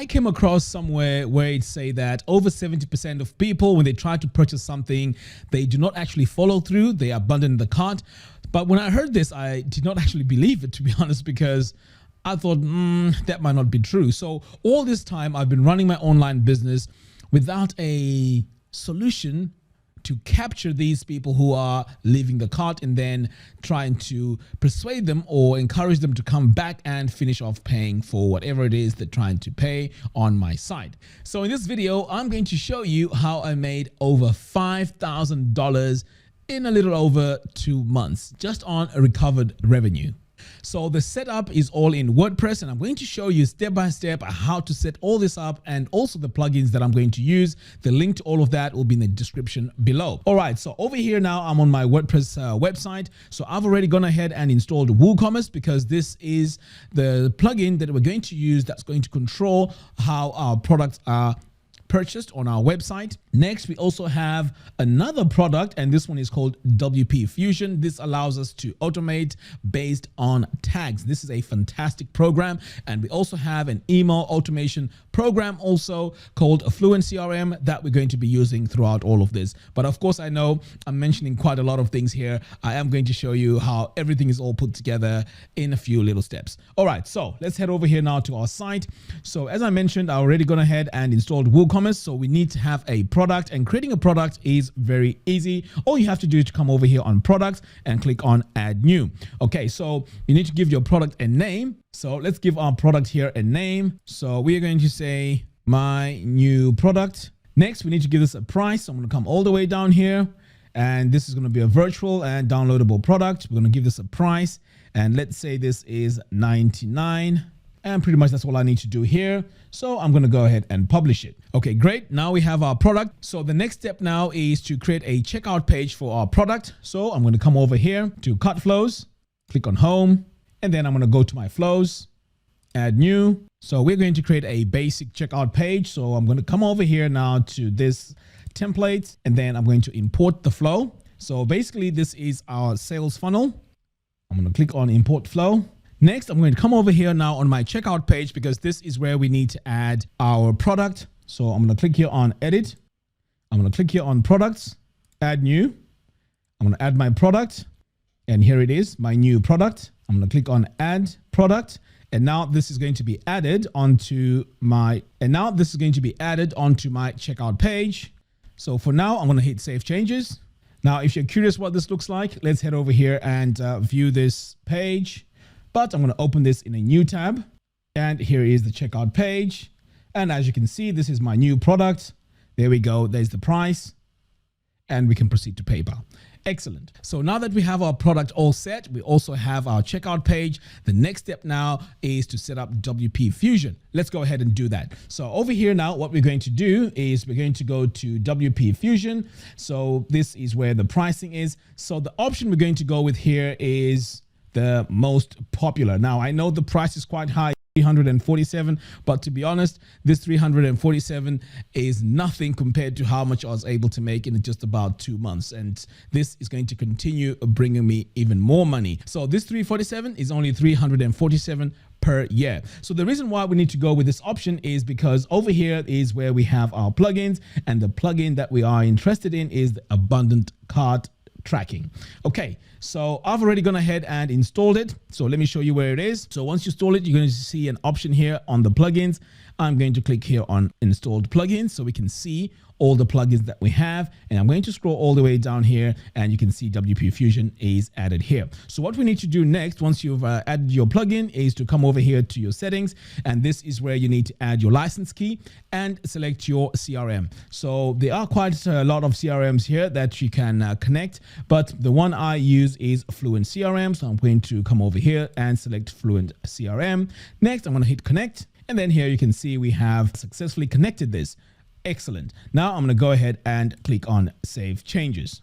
I came across somewhere where it say that over 70% of people, when they try to purchase something, they do not actually follow through. They abandon the cart. But when I heard this, I did not actually believe it, to be honest, because I thought that might not be true. So all this time I've been running my online business without a solution to capture these people who are leaving the cart and then trying to persuade them or encourage them to come back and finish off paying for whatever it is they're trying to pay on my site. So in this video, I'm going to show you how I made over $5,000 in a little over 2 months just on a recovered revenue. So the setup is all in WordPress, and I'm going to show you step by step how to set all this up and also the plugins that I'm going to use. The link to all of that will be in the description below. All right, so over here now I'm on my WordPress website. So I've already gone ahead and installed WooCommerce because this is the plugin that we're going to use that's going to control how our products are purchased on our website. Next, we also have another product, and this one is called WP Fusion. This allows us to automate based on tags. This is a fantastic program. And we also have an email automation program also called Fluent CRM that we're going to be using throughout all of this. But of course, I know I'm mentioning quite a lot of things here. I am going to show you how everything is all put together in a few little steps. All right, so let's head over here now to our site. So as I mentioned, I already gone ahead and installed WooCommerce. So we need to have a product, and creating a product is very easy. All you have to do is to come over here on products and click on add new. Okay, so you need to give your product a name. So let's give our product here a name. So we are going to say my new product. Next, we need to give this a price. So I'm going to come all the way down here, and this is going to be a virtual and downloadable product. We're going to give this a price, and let's say this is 99. And pretty much that's all I need to do here. So I'm going to go ahead and publish it. Okay, great. Now we have our product. So the next step now is to create a checkout page for our product. So I'm going to come over here to cart flows, click on home, and then I'm going to go to my flows, add new. So we're going to create a basic checkout page. So I'm going to come over here now to this template, and then I'm going to import the flow. So basically this is our sales funnel. I'm going to click on import flow. Next, I'm going to come over here now on my checkout page because this is where we need to add our product. So I'm going to click here on edit. I'm going to click here on products, add new. I'm going to add my product, and here it is, my new product. I'm going to click on add product. And now this is going to be added onto my checkout page. So for now, I'm going to hit save changes. Now, if you're curious what this looks like, let's head over here and view this page. But I'm going to open this in a new tab, and here is the checkout page. And as you can see, this is my new product. There we go. There's the price, and we can proceed to PayPal. Excellent. So now that we have our product all set, we also have our checkout page. The next step now is to set up WP Fusion. Let's go ahead and do that. So over here now, what we're going to do is we're going to go to WP Fusion. So this is where the pricing is. So the option we're going to go with here is the most popular. Now I know the price is quite high, 347, but to be honest, this 347 is nothing compared to how much I was able to make in just about 2 months, and this is going to continue bringing me even more money. So this 347 is only 347 per year. So the reason why we need to go with this option is because over here is where we have our plugins, and the plugin that we are interested in is the abundant cart tracking. Okay, so I've already gone ahead and installed it. So let me show you where it is. So once you install it, you're going to see an option here on the plugins. I'm going to click here on installed plugins so we can see all the plugins that we have. And I'm going to scroll all the way down here, and you can see WP Fusion is added here. So what we need to do next, once you've added your plugin, is to come over here to your settings. And this is where you need to add your license key and select your CRM. So there are quite a lot of CRMs here that you can connect, but the one I use is Fluent CRM. So I'm going to come over here and select Fluent CRM. Next, I'm going to hit connect. And then here you can see we have successfully connected this. Excellent. Now I'm going to go ahead and click on save changes.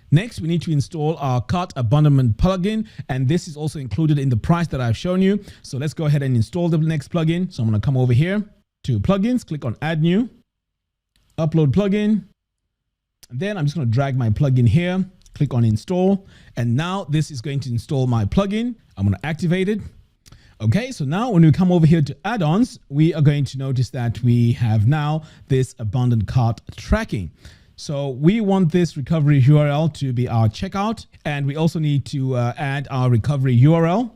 Next, we need to install our cart abandonment plugin, and this is also included in the price that I've shown you. So let's go ahead and install the next plugin. So I'm going to come over here to plugins, click on add new, upload plugin. And then I'm just going to drag my plugin here, click on install. And now this is going to install my plugin. I'm going to activate it. Okay, so now when we come over here to add-ons, we are going to notice that we have now this abandoned cart tracking. So we want this recovery URL to be our checkout, and we also need to add our recovery URL.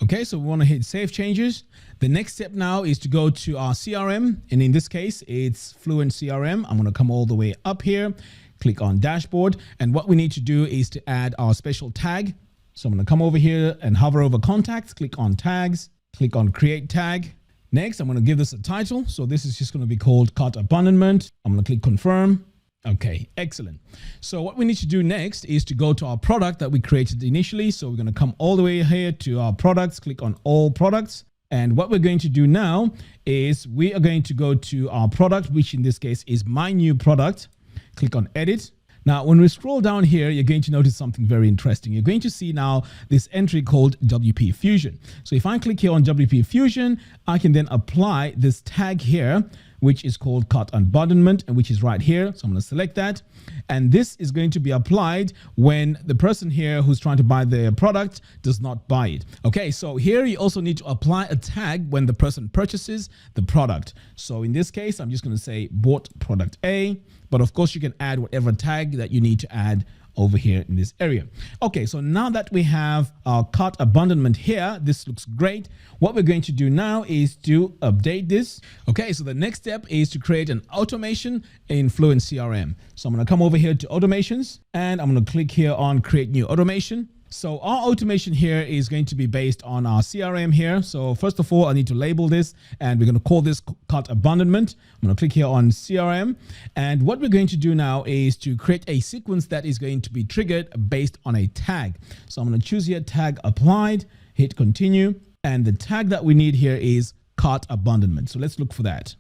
Okay, so we want to hit save changes. The next step now is to go to our CRM, and in this case, it's Fluent CRM. I'm going to come all the way up here, click on dashboard, and what we need to do is to add our special tag. So I'm going to come over here and hover over contacts, click on tags, click on create tag. Next, I'm going to give this a title. So this is just going to be called cart abandonment. I'm going to click confirm. Okay, excellent. So what we need to do next is to go to our product that we created initially. So we're going to come all the way here to our products, click on all products. And what we're going to do now is we are going to go to our product, which in this case is my new product. Click on edit. Now, when we scroll down here, you're going to notice something very interesting. You're going to see now this entry called WP Fusion. So if I click here on WP Fusion, I can then apply this tag here, which is called cart abandonment, and which is right here. So I'm going to select that. And this is going to be applied when the person here who's trying to buy the product does not buy it. Okay, so here you also need to apply a tag when the person purchases the product. So in this case, I'm just going to say bought product A, but of course you can add whatever tag that you need to add over here in this area. Okay, so now that we have our cart abandonment here, this looks great. What we're going to do now is to update this. Okay, so the next step is to create an automation in Fluent CRM. So I'm going to come over here to automations, and I'm going to click here on create new automation. So our automation here is going to be based on our CRM here. So first of all, I need to label this, and we're going to call this cart abandonment. I'm going to click here on CRM. And what we're going to do now is to create a sequence that is going to be triggered based on a tag. So I'm going to choose here tag applied, hit continue. And the tag that we need here is cart abandonment. So let's look for that.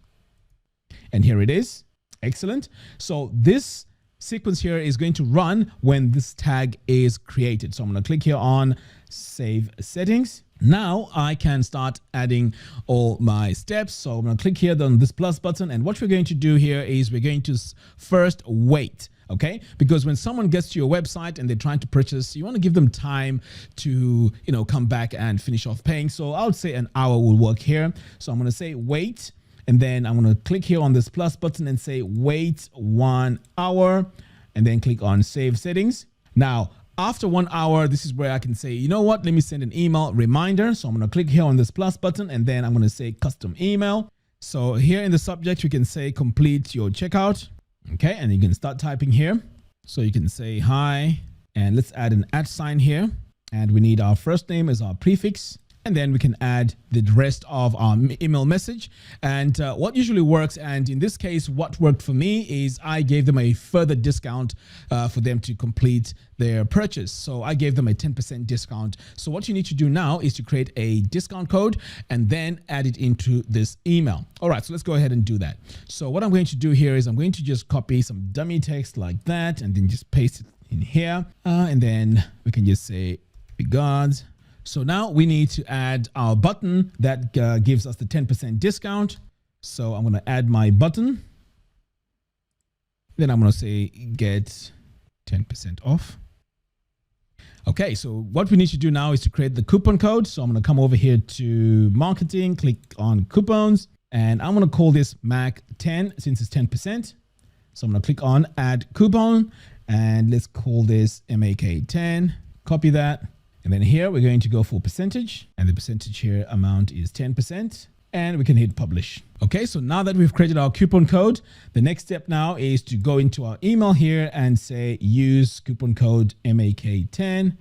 And here it is. Excellent. So this sequence here is going to run when this tag is created. So I'm going to click here on save settings. Now I can start adding all my steps. So I'm going to click here on this plus button. And what we're going to do here is we're going to first wait. Okay, because when someone gets to your website and they're trying to purchase, you want to give them time to, come back and finish off paying. So I would say an hour will work here. So I'm going to say wait. And then I'm going to click here on this plus button and say wait 1 hour, and then click on save settings. Now, after 1 hour, this is where I can say, you know what, let me send an email reminder. So I'm going to click here on this plus button, and then I'm going to say custom email. So here in the subject, you can say complete your checkout. Okay, and you can start typing here. So you can say hi, and let's add an @ here. And we need our first name as our prefix. And then we can add the rest of our email message. And what usually works, and in this case, what worked for me is I gave them a further discount for them to complete their purchase. So I gave them a 10% discount. So what you need to do now is to create a discount code and then add it into this email. All right, so let's go ahead and do that. So what I'm going to do here is I'm going to just copy some dummy text like that and then just paste it in here. And then we can just say regards. So now we need to add our button that gives us the 10% discount. So I'm going to add my button. Then I'm going to say get 10% off. Okay, so what we need to do now is to create the coupon code. So I'm going to come over here to marketing, click on coupons, and I'm going to call this MAC10 since it's 10%. So I'm going to click on add coupon, and let's call this MAK10. Copy that. And then here we're going to go for percentage, and the percentage here amount is 10%, and we can hit publish. Okay, so now that we've created our coupon code, the next step now is to go into our email here and say use coupon code MAK10.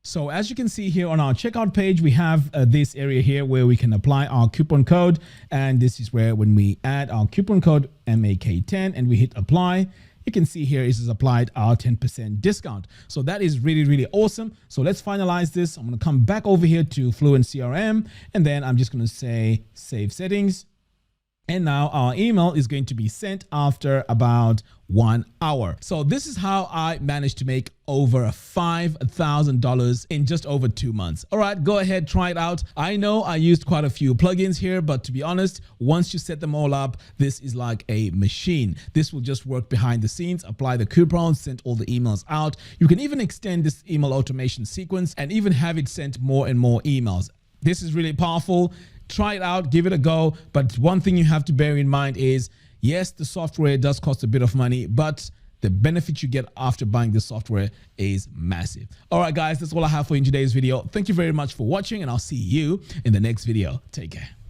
So as you can see here on our checkout page, we have this area here where we can apply our coupon code. And this is where when we add our coupon code MAK10 and we hit apply, you can see here it is applied our 10% discount. So that is really, really awesome. So let's finalize this. I'm going to come back over here to Fluent CRM, and then I'm just going to say save settings. And now our email is going to be sent after about 1 hour. So this is how I managed to make over $5,000 in just over 2 months. All right, go ahead, try it out. I know I used quite a few plugins here, but to be honest, once you set them all up, this is like a machine. This will just work behind the scenes, apply the coupons, send all the emails out. You can even extend this email automation sequence and even have it sent more and more emails. This is really powerful. Try it out, give it a go. But one thing you have to bear in mind is, yes, the software does cost a bit of money, but the benefit you get after buying the software is massive. All right, guys, that's all I have for you in today's video. Thank you very much for watching, and I'll see you in the next video. Take care.